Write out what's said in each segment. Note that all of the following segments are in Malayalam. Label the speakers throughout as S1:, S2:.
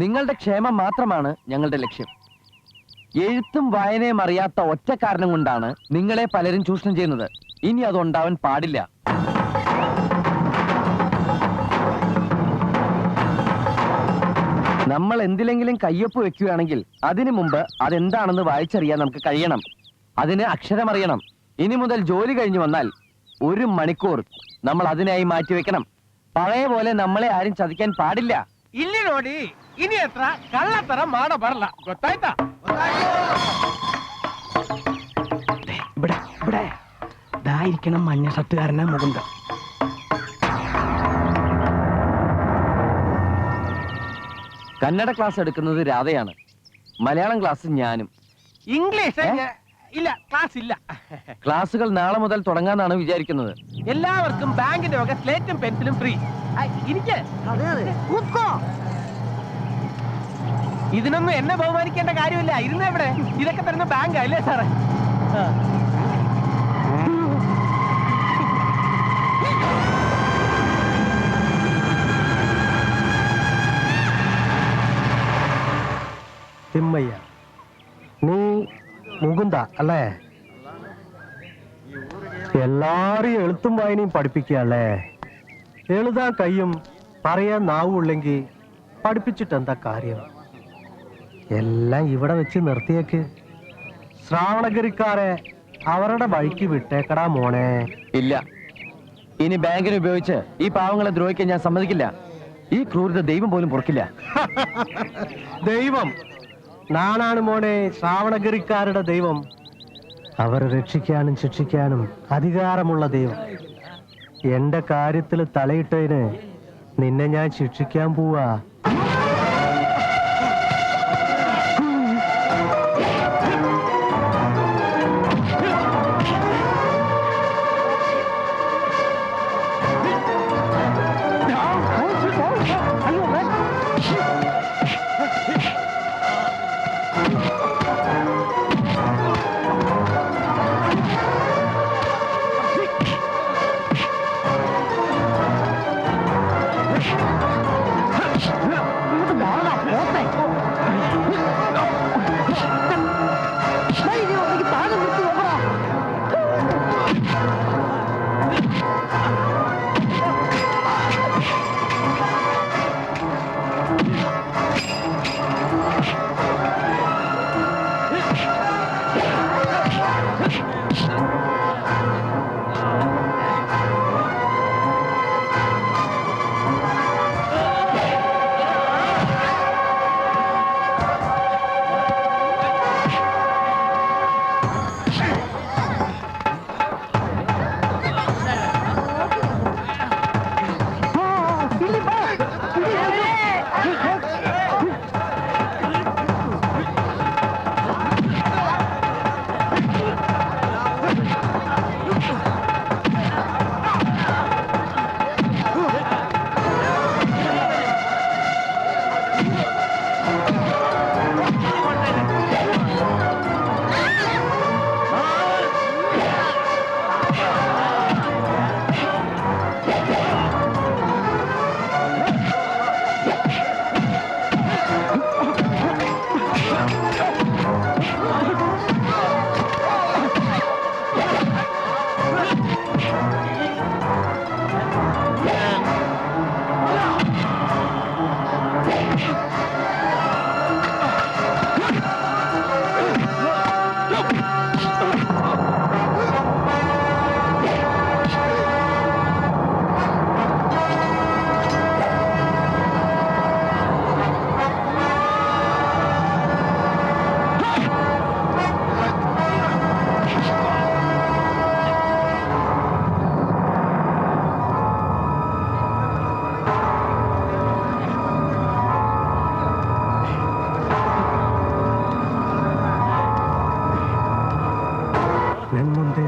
S1: നിങ്ങളുടെ ക്ഷേമം മാത്രമാണ് ഞങ്ങളുടെ ലക്ഷ്യം. എഴുത്തും വായനയും അറിയാത്ത ഒറ്റ കാരണം കൊണ്ടാണ് നിങ്ങളെ പലരും ചൂഷണം ചെയ്യുന്നത്. ഇനി അതുണ്ടാവാൻ പാടില്ല. നമ്മൾ എന്തിലെങ്കിലും കയ്യൊപ്പ് വെക്കുകയാണെങ്കിൽ അതിനു മുമ്പ് അതെന്താണെന്ന് വായിച്ചറിയാൻ നമുക്ക് കഴിയണം. അതിന് അക്ഷരമറിയണം. ഇനി മുതൽ ജോലി കഴിഞ്ഞു വന്നാൽ 1 മണിക്കൂർ നമ്മൾ അതിനായി മാറ്റിവെക്കണം. പഴയ പോലെ നമ്മളെ ആരും ചതിക്കാൻ പാടില്ല.
S2: ಇಲ್ಲಿ ನೋಡಿ, ಇನಿ ಹತ್ರ ಕಳ್ಳತರ ಮಾಡಬಾರಲ್ಲ, ಗೊತ್ತಾಯ್ತಾ?
S3: ഇവിടെ ഇവിടെ ഇതായിരിക്കണം മഞ്ഞ ഷർട്ടുകാരനെ മുകുന്ദ.
S1: കന്നഡ ക്ലാസ് എടുക്കുന്നത് രാധയാണ്, മലയാളം ക്ലാസ് ഞാനും.
S2: ഇംഗ്ലീഷ് ഇല്ല, ക്ലാസ് ഇല്ല.
S1: ക്ലാസുകൾ നാളെ മുതൽ തുടങ്ങാന്നാണ് വിചാരിക്കുന്നത്.
S2: എല്ലാവർക്കും ബാങ്കിന്റെ വക സ്ലേറ്റും പെൻസിലും ഫ്രീ. ഇരിക്കെ, ഇതിനൊന്നും എന്നെ ബഹുമാനിക്കേണ്ട കാര്യമില്ല. ഇരുന്ന് എവിടെ? ഇതൊക്കെ തരുന്ന ബാങ്ക് അല്ലേ സാറേ?
S3: തിമ്മയ്യ, നീ മുകുന്ദ അല്ലേ? എല്ലാരെയും എഴുത്തും വായനയും പഠിപ്പിക്കുക അല്ലേ? എഴുതാൻ കയ്യും പറയാൻ നാവുള്ളെങ്കിൽ പഠിപ്പിച്ചിട്ട് എന്താ കാര്യം? എല്ലാം ഇവിടെ വെച്ച് നിർത്തിയേക്ക്. ശ്രാവണഗിരിക്കാരെ അവരുടെ വഴിക്ക് വിട്ടേക്കടാ മോനെ.
S1: ഇല്ല, ഇനി ബാങ്കിനെ ഉപയോഗിച്ച് ഈ പാവങ്ങളെ ദ്രോഹിക്കാൻ ഞാൻ സമ്മതിക്കില്ല. ഈ ക്രൂരത ദൈവം പോലും പൊറുക്കില്ല.
S3: ദൈവം നാനാണ് മോനെ ശ്രാവണഗിരിക്കാരുടെ ദൈവം. അവരെ രക്ഷിക്കാനും ശിക്ഷിക്കാനും അധികാരമുള്ള ദൈവം. എന്റെ കാര്യത്തിൽ തലയിട്ടതിന് നിന്നെ ഞാൻ ശിക്ഷിക്കാൻ പോവാ.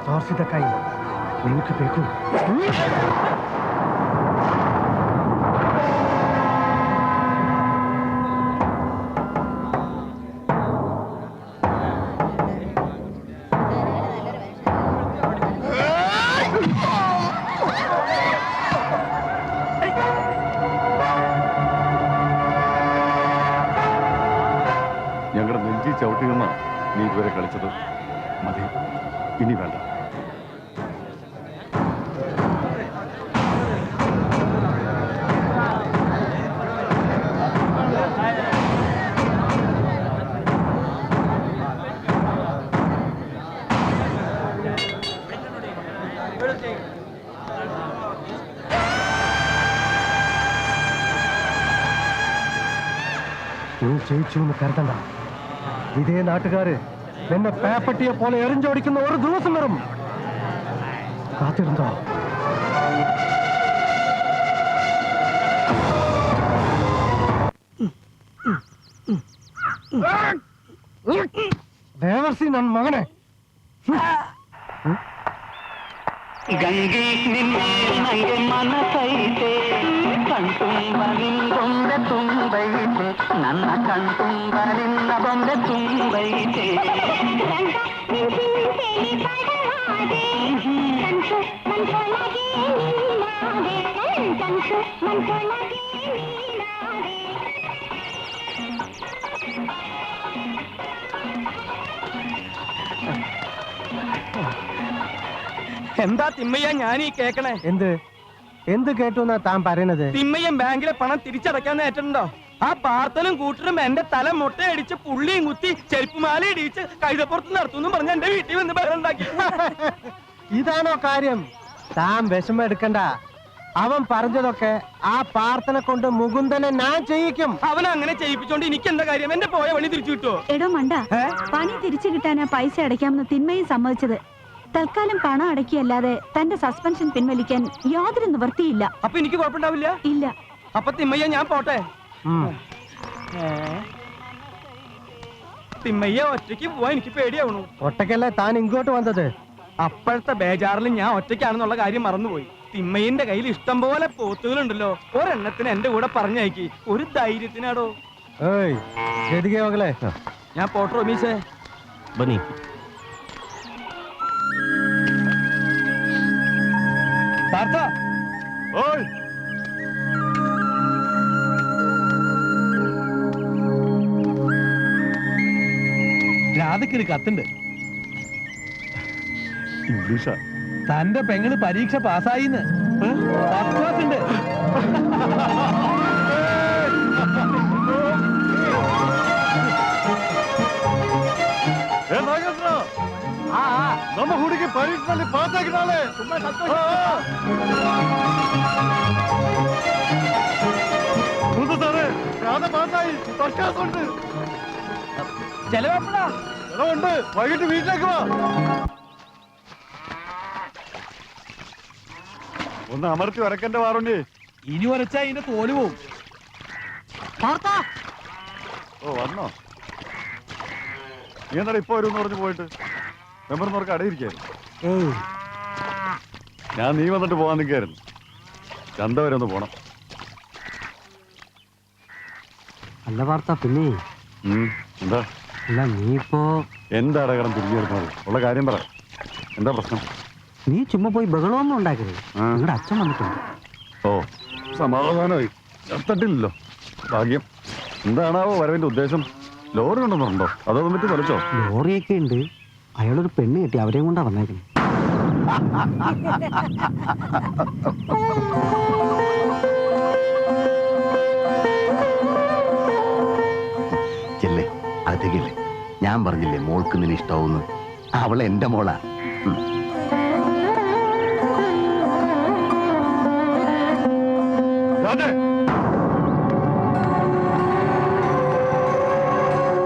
S3: ತೋರಿಸಿದಕ್ಕಾಗಿ ನಿನಗೆ ಬೇಕು.
S4: നെഞ്ചി ചവിട്ടി നിന്ന നീ ഇതുവരെ കളിച്ചത് മതി, ഇനി വേണ്ട.
S3: നീ ജയിച്ചു എന്ന് കരുതണ്ട. ഇതേ നാട്ടുകാര് എന്നെ പേപ്പട്ടിയെ പോലെ എറിഞ്ചോടിക്കുന്ന ഒരു ദിവസം വരും. കാത്തിരുന്നോ? ദേവർസി നൻ മകനെ
S5: ಗಂಗೆ ನಿನ್ನೆ ಮನಸೈತೆ ಕಣ್ತುಂಬನಿಂದೊಂದೆ ತುಂಬೈತೆ ನನ್ನ ಕಣ್ತುಂಬನಿಂದ ಬಂದೆ ತುಂಬೈತೆ
S2: എന്താ തിമ്മയ്യ ഞാനീ കേക്കണേ?
S3: എന്ത് കേട്ടു എന്നാ താൻ പറയണത്?
S2: തിമ്മയ്യൻ ബാങ്കിലെ പണം തിരിച്ചടയ്ക്കാൻ ഏറ്റുണ്ടോ? ആ പാർത്തലും കൂട്ടരും എന്റെ തല മുട്ടയടിച്ച് പുള്ളിയും കുത്തി ചെരുപ്പുമാല ഇടിച്ച് കഴുതപ്പുറത്ത് നടത്തുന്നു പറഞ്ഞ് എന്റെ വീട്ടിൽ വന്ന് ബഹളുണ്ടാക്കി.
S3: ഇതാണോ കാര്യം? താൻ വിഷമം എടുക്കണ്ട. അവൻ പറഞ്ഞതൊക്കെ ആ പാർത്തനെ കൊണ്ട് മുകുന്ദനെ ഞാൻ ചെയ്യിക്കും.
S2: അവൻ അങ്ങനെ ചെയ്യിപ്പിച്ചോണ്ട് എനിക്ക് എന്താ കാര്യം? എന്റെ പോയ വഴി തിരിച്ചു കിട്ടുമോ?
S6: എടോ മണ്ട, പണി തിരിച്ചു കിട്ടാനാ പൈസ അടയ്ക്കാമെന്ന് തിന്മയും സമ്മതിച്ചത്. തൽക്കാലം പണം അടക്കിയല്ലാതെ തന്റെ സസ്പെൻഷൻ പിൻവലിക്കാൻ യാതൊരു നിവൃത്തിയില്ല.
S2: അപ്പൊ എനിക്ക് കുഴപ്പമുണ്ടാവില്ല?
S6: ഇല്ല.
S2: അപ്പൊ തിമ്മയ്യ ഞാൻ പോട്ടെ. തിമ്മയ്യ ഒറ്റയ്ക്ക് പോവാൻ എനിക്ക് പേടിയാവണു.
S3: ഒറ്റയ്ക്കല്ലേ താൻ ഇങ്ങോട്ട് വന്നത്?
S2: അപ്പോഴത്തെ ബേജാറിൽ ഞാൻ ഒറ്റയ്ക്കാണെന്നുള്ള കാര്യം മറന്നുപോയി. തിമ്മയ്യന്റെ കയ്യിൽ ഇഷ്ടം പോലെ പോത്തുകളുണ്ടല്ലോ, ഒരെണ്ണത്തിന് എന്റെ കൂടെ പറഞ്ഞയക്കി. ഒരു ധൈര്യത്തിനാടോ. ഞാൻ പോട്ടോ റമീശേ.
S1: ബനി
S4: ഓയ്
S2: രാധയ്ക്കൊരു കത്തുണ്ട്.
S4: ഇംഗ്ലീഷാ.
S2: തന്റെ പെങ്ങള് പരീക്ഷ പാസ്സായിന്ന്. ഫസ്റ്റ് ക്ലാസ് ഉണ്ട്.
S4: ನಮ್ಮ ಹುಡುಗಿ ಪರೀಕ್ಷೆಯಲ್ಲಿ ಪಾಸ್ ಆಗಿದ್ದಾಳೆ. ಹೌದು ಸಾರೇ, ರಾಧ ಪಾಸ್ ಆയി. ಫಸ್ಟ್ ಕ್ಲಾಸ್ ഉണ്ട്.
S2: ചെലവപ്പടാ
S4: ഉണ്ട്. വൈകിട്ട് വീട്ടിലേക്ക് വാ. ഒന്ന് അമർത്തി വരക്കന്റെ വാറുണ്ടി.
S2: ഇനി വരച്ചാ ഇതിന്റെ തോല് പോവും.
S4: ഓ വന്നോ? നീ എന്താ ഇപ്പൊ വരും പറഞ്ഞു പോയിട്ട്? മെമ്പർന്നവർക്ക് അടയിരിക്കായിരുന്നു. ഞാൻ നീ വന്നിട്ട് പോകാൻ നിൽക്കായിരുന്നു. ചന്ത വരെ ഒന്ന് പോണം.
S3: അല്ല വാർത്ത, പിന്നെ
S4: എന്താ?
S3: അല്ല നീ ഇപ്പോ
S4: എന്താണ് കടം തിരിഞ്ഞെടുക്കുന്നത്? ഉള്ള കാര്യം പറ. എന്താ പ്രശ്നം?
S3: നീ ചുമ്മാ പോയി ബഹളമൊന്നും ഉണ്ടാക്കരുത്. നിങ്ങളുടെ അച്ഛൻ വന്നിട്ടുണ്ട്.
S4: ഓ സമാധാനമായി. ചത്തിട്ടില്ലല്ലോ, ഭാഗ്യം. എന്താണാവോ വരവിന്റെ ഉദ്ദേശം? ലോറി കൊണ്ടുവന്നുണ്ടോ? അതോ പറ്റി തൊലച്ചോ?
S3: ലോറിയൊക്കെ ഉണ്ട്. അയാളൊരു പെണ്ണ് കെട്ടി അവരെയും കൊണ്ടാ വന്നേക്കുന്നത്.
S7: ചെല്ലേ, അകത്തേക്കല്ലേ. ഞാൻ പറഞ്ഞില്ലേ മോൾക്ക് നിന്നെ ഇഷ്ടാവുന്നു. അവളെ എന്റെ മോളാ.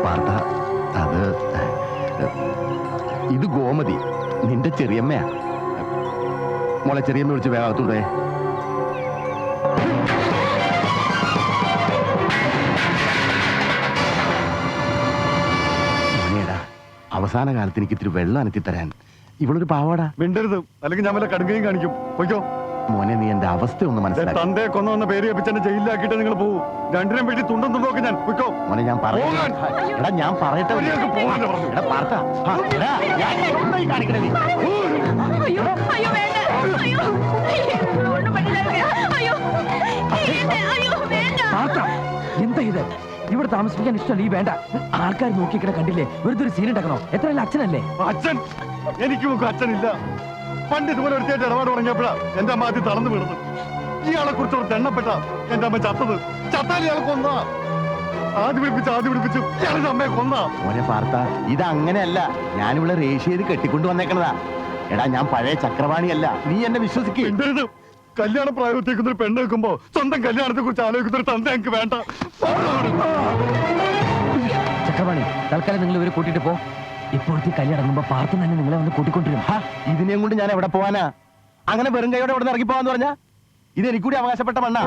S7: പാർത്ത, അത് ഇത് ഗോമതി, നിന്റെ ചെറിയമ്മയാ. മോളെ ചെറിയമ്മ വിളിച്ച് വേഗത്തൂടെ. അവസാന കാലത്ത് എനിക്ക് ഇത്തിരി വെള്ളം അനത്തി തരാൻ. ഇവളൊരു പാവാടാ.
S4: മിണ്ടരുത്, അല്ലെങ്കിൽ ഞാൻ വല്ല കടുകയും കാണിക്കും. പൊയ്ക്കോ
S7: മോനെ, നീ എന്റെ അവസ്ഥ ഒന്ന് മനസ്സിലാക്കി.
S4: തന്തയെ കൊന്ന പേര് കപ്പിച്ചെന്നെ ജയിലിലാക്കിയിട്ട് നിങ്ങൾ പോകും. രണ്ടിനും വേണ്ടി തുണ്ടും തുണ്ടൊക്കെ ഞാൻ പൊയ്ക്കോ.
S7: മോനെ ഞാൻ പറയട്ടെ. ഞാൻ പറയട്ടെ.
S6: എന്താ ഇത്?
S1: ഇവിടെ താമസിപ്പിക്കാൻ ഇഷ്ടമല്ല. ഈ വേണ്ട. ആൾക്കാർ നോക്കിക്കിടെ കണ്ടില്ലേ, വെറുതെ ഒരു സീൻ ഉണ്ടാക്കണോ? എത്രയല്ല അച്ഛനല്ലേ?
S4: അച്ഛൻ എനിക്ക് മുഖം അച്ഛനില്ല. പണ്ട് ഇതുപോലെ ഒരുത്തിയായിട്ട് ഇടപാട് തുടങ്ങിയപ്പോഴാ എന്റെ അമ്മ ആദ്യം തളർന്നു വീണത്. ഇയാളെ കുറിച്ച് ഒരു തെണ്ണപ്പെട്ട എന്റെ അമ്മ ചത്തത്. ചത്താൽ ഇയാൾ കൊന്ന. ആദ്യം പിടിപ്പിച്ച് ഇയാളുടെ അമ്മയെ കൊന്ന.
S7: മോനെ പാർത്ത, ഇത് അങ്ങനെയല്ല. ഞാനിവിടെ റേഷ്യ ചെയ്ത് കെട്ടിക്കൊണ്ട് വന്നേക്കണതാ. എടാ, ഞാൻ പഴയ ചക്രവാണിയല്ല. നീ എന്നെ വിശ്വസിക്കേ.
S4: എന്റെ കല്യാണ പ്രായത്തേക്കുന്ന ഒരു പെണ്ണ് വെക്കുമ്പോ സ്വന്തം കല്യാണത്തെ കുറിച്ച് ആലോചിക്കുന്ന ഒരു തന്ത എനിക്ക് വേണ്ട.
S1: ചക്രവാണി, തൽക്കാലം നിങ്ങൾ ഇവരെ കൂട്ടിട്ട് പോ. ഇപ്പോഴത്തെ കല്യാണം ഇറങ്ങുമ്പോ പാർത്ത് തന്നെ നിങ്ങളെ വന്ന് കൂട്ടിക്കൊണ്ടിരും.
S7: ഇതിനെയും കൊണ്ട് ഞാൻ എവിടെ പോവാനാ? അങ്ങനെ വെറും കൈയോടെ ഇവിടെ ഇറങ്ങി പോവാന്ന് പറഞ്ഞാ ഇത് എനിക്കൂടി അവകാശപ്പെട്ട മണ്ണാ.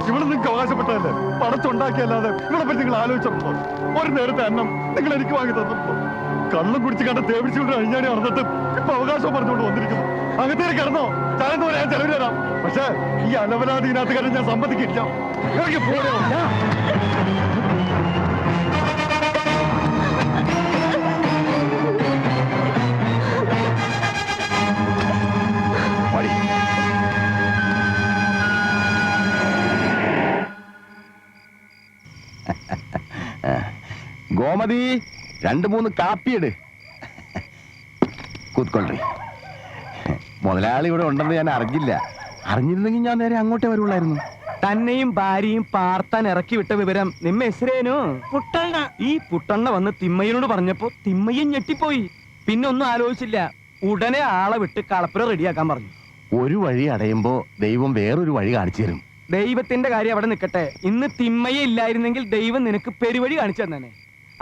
S4: ഇവിടെ നിങ്ങൾക്ക് അവകാശപ്പെട്ടതല്ലേ? പടച്ചുണ്ടാക്കിയല്ലാതെ ഇവിടെ പറ്റി നിങ്ങൾ ആലോചിച്ചിട്ടുണ്ടോ? ഒരു നേരത്തെ അന്നം നിങ്ങൾ എനിക്ക് വാങ്ങി തന്നിട്ടുണ്ടോ? കള്ളം കുടിച്ച് കണ്ട തേപിടിച്ചുകൊണ്ട് അഴിഞ്ഞാടി നടന്നിട്ട് ഇപ്പൊ അവകാശം പറഞ്ഞുകൊണ്ട് വന്നിരിക്കുന്നു. അകത്തേക്ക് കിടന്നോ? ചായം തോരാൻ ചെലവ് തരാം. പക്ഷേ ഈ അലവലാതി ഇതിനകത്ത് കാര്യം ഞാൻ സമ്മതിക്കില്ല. ഇറങ്ങി പോരോ.
S7: ഗോമതി, 2-3 കാപ്പിയിട്. കൂത്തൊള്ളി. മുതലാളി ഇവിടെ ഉണ്ടെന്ന് ഞാൻ അറിഞ്ഞില്ല. അറിഞ്ഞിരുന്നെങ്കിൽ ഞാൻ നേരെ അങ്ങോട്ടേ വരുള്ളായിരുന്നു.
S2: തന്നെയും ഭാര്യയും പാർത്താൻ ഇറക്കി വിട്ട വിവരം നിമ്മ എസ്രേനു പുട്ടണ്ണ. ഈ പുട്ടണ്ണ വന്ന് തിമ്മയ്യനോട് പറഞ്ഞപ്പോ തിമ്മയ്യൻ ഞെട്ടിപ്പോയി. പിന്നെ ഒന്നും ആലോചിച്ചില്ല. ഉടനെ ആളെ വിട്ട് കളപ്പുര റെഡിയാക്കാൻ പറഞ്ഞു.
S7: ഒരു വഴി അടയുമ്പോ ദൈവം വേറൊരു വഴി കാണിച്ചു തരും.
S2: ദൈവത്തിന്റെ കാര്യം അവിടെ നിൽക്കട്ടെ. ഇന്ന് തിമ്മയെ ഇല്ലായിരുന്നെങ്കിൽ ദൈവം നിനക്ക് പെരുവഴി കാണിച്ചു തന്നെ.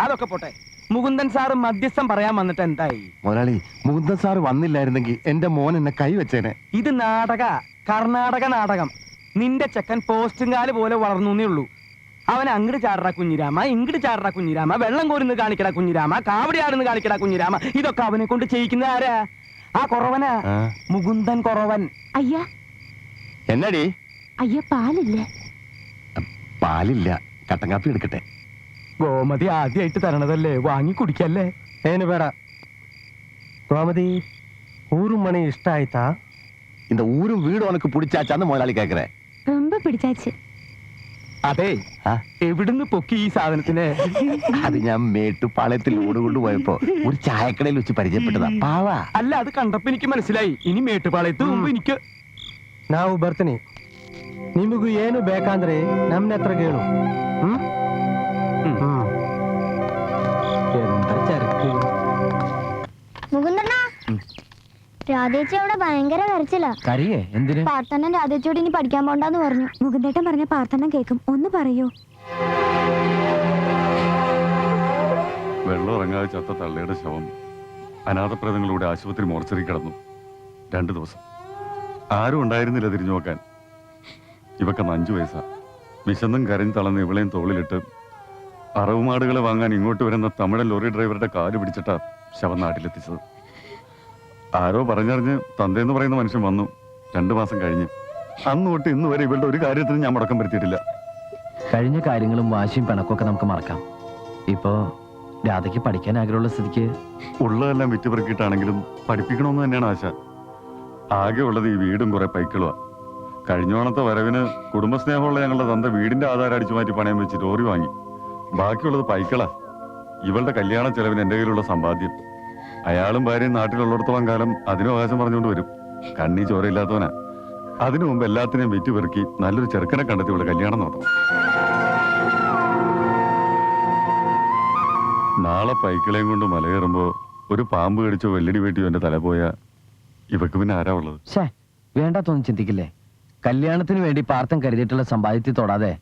S2: അതൊക്കെ പോട്ടെ. മുകുന്ദൻ സാറ് മധ്യസ്ഥം പറയാൻ വന്നിട്ട് എന്തായി?
S7: മുതലാളി, മുകുന്ദൻ സാറ് വന്നില്ലായിരുന്നെങ്കിൽ എന്റെ മോൻ എന്നെ കൈവച്ചേനെ.
S2: ഇത് കർണാടക നാടകം. നിന്റെ ചെക്കൻ പോസ്റ്റുംകാല് പോലെ വളർന്നേ ഉള്ളൂ. അവൻ അങ്ങട് ചാടറ കുഞ്ഞിരാമ, ഇങ്ങട് ചാടറ കുഞ്ഞിരാമ, വെള്ളം കോരുന്ന് കാണിക്കട കുഞ്ഞിരാമ, കാവടിയാടുന്ന് കാണിക്കട കുഞ്ഞിരാമ. ഇതൊക്കെ അവനെ കൊണ്ട് ചെയ്യിക്കുന്ന ആരാ? ആ കുറവനാ, മുകുന്ദൻ കുറവൻ.
S6: അയ്യാ
S7: എന്നടി?
S6: അയ്യ, പാലില്ലേ?
S7: പാലില്ല, കട്ടൻ കാപ്പി എടുക്കട്ടെ.
S2: ഗോമതി ആദ്യമായിട്ട് തരണതല്ലേ, വാങ്ങി കുടിക്കല്ലേ.
S3: ಏನು ಬೇಡ. கோமதி, ஊரு மணி இஷ்ட ஆயிட்டா?
S7: இந்த ஊரும் வீடும் உனக்கு பிடிச்சாச்சான்னு முதலாளி கேக்குறேன்.
S6: ரொம்ப பிடிச்சாச்சு.
S2: അതെ, എവിടുന്ന് പൊക്കി ഈ സാധനത്തിന്?
S7: അത് ഞാൻ മേട്ടുപാളയത്തിൽ ഓട് കൊണ്ടുപോയപ്പോ ഒരു ചായക്കടയിൽ വെച്ച് പരിചയപ്പെട്ടതാ. പാവാ.
S2: അല്ല, അത് കണ്ടപ്പോ എനിക്ക് മനസ്സിലായി. ഇനി മേട്ടുപാളയത്ത് മുമ്പ് എനിക്ക്
S3: ನಾವು ಬರ್ತೀನಿ. ನಿಮಗೂ ಏನು ಬೇಕಂದ್ರೆ ನಮ್ಮನೆ ಹತ್ರ ಕೇಳು. എന്താ ചരക്ക്?
S8: മുകുന്ദണ്ണ, രാധേച്ചി അവിടെ ഭയങ്കര കരച്ചില്ല.
S1: കരയേ? എന്തിന്?
S8: പാർത്തണ്ണൻ രാധേച്ചിയോട് ഇനി പഠിക്കാൻ പോണ്ടെന്ന് പറഞ്ഞു.
S6: മുകുന്ദേട്ടൻ പറഞ്ഞ പാർത്തണ്ണം കേൾക്കും. ഒന്ന് പറയൂ.
S4: വെള്ളം ഇറങ്ങാതെ ചത്ത തള്ളയുടെ ശവം അനാഥപ്രേതങ്ങളുടെ ആശുപത്രി മോർച്ചറി കിടന്നു 2 ദിവസം. ആരും ഉണ്ടായിരുന്നില്ല തിരിഞ്ഞു നോക്കാൻ. ഇവക്ക് 5 വയസ്സാ. വിശന്നും കരഞ്ഞ് തളർന്ന് ഇവളെയും തോളിലിട്ട് അറവുമാടുകളെ വാങ്ങാൻ ഇങ്ങോട്ട് വരുന്ന തമിഴൻ ലോറി ഡ്രൈവറുടെ കാല് പിടിച്ചിട്ടാ ശവം നാട്ടിലെത്തിച്ചത്. ആരോ പറഞ്ഞറിഞ്ഞ് തന്തേന്ന് പറയുന്ന മനുഷ്യൻ വന്നു. 2 മാസം കഴിഞ്ഞ്. അന്ന് തൊട്ട് ഇന്ന് വരെ ഇവളുടെ ഒരു കാര്യത്തിനും ഞാൻ മുടക്കം വരുത്തിയിട്ടില്ല.
S1: കഴിഞ്ഞ കാര്യങ്ങളും വാശിയും പിണക്കൊക്കെ നമുക്ക് മറക്കാം. ഇപ്പോ രാധയ്ക്ക് പഠിക്കാൻ ആഗ്രഹമുള്ള സ്ഥിതിക്ക്
S4: ഉള്ളതെല്ലാം വിറ്റുപെറുക്കിയിട്ടാണെങ്കിലും പഠിപ്പിക്കണമെന്ന് തന്നെയാണ് ആശ. ആകെ ഉള്ളത് ഈ വീടും കുറെ പൈക്കളുവാ. കഴിഞ്ഞോണത്തെ വരവിന് കുടുംബസ്നേഹമുള്ള ഞങ്ങളുടെ തന്ത വീടിന്റെ ആധാരം അടിച്ചു മാറ്റി പണയം വെച്ച് ലോറി വാങ്ങി. ബാക്കിയുള്ളത് പൈക്കളാ. ഇവളുടെ കല്യാണ ചെലവിന് എന്റെ കയ്യിലുള്ള സമ്പാദ്യം. അയാളും ഭാര്യയും നാട്ടിലുള്ളിടത്തോളം കാലം അതിനും അവകാശം പറഞ്ഞുകൊണ്ട് വരും. കണ്ണി ചോരയില്ലാത്തവനാ. അതിനു മുമ്പ് എല്ലാത്തിനെയും വിറ്റുപെറുക്കി നല്ലൊരു ചെറുക്കനെ കണ്ടെത്തി ഇവിടെ കല്യാണം നടത്തണം. നാളെ പൈക്കളെയും കൊണ്ട് മലകയറുമ്പോ ഒരു പാമ്പ് കടിച്ചോ വെല്ലടി വെട്ടിയോ എന്റെ തല പോയാ ഇവക്ക് പിന്നെ ആരാ ഉള്ളത്?
S1: വേണ്ടാത്തൊന്നും ചിന്തിക്കില്ലേ. കല്യാണത്തിന് വേണ്ടി പാർത്ഥൻ കരുതിയിട്ടുള്ള സമ്പാദ്യത്തിൽ തൊടാതെ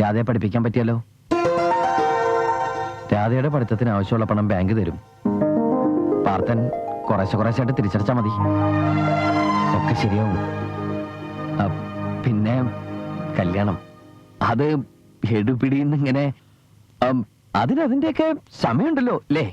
S1: രാധയെ പഠിപ്പിക്കാൻ പറ്റിയല്ലോ. രാധയുടെ പഠിത്തത്തിന് ആവശ്യമുള്ള പണം ബാങ്ക് തരും. പാർത്ഥൻ കുറേശ്ശായിട്ട് തിരിച്ചടച്ചാ മതി. ഒക്കെ ശരിയാവും. പിന്നെ കല്യാണം അത് എടുപിടിന്നിങ്ങനെ അതിനതിന്റെയൊക്കെ സമയമുണ്ടല്ലോ അല്ലേ?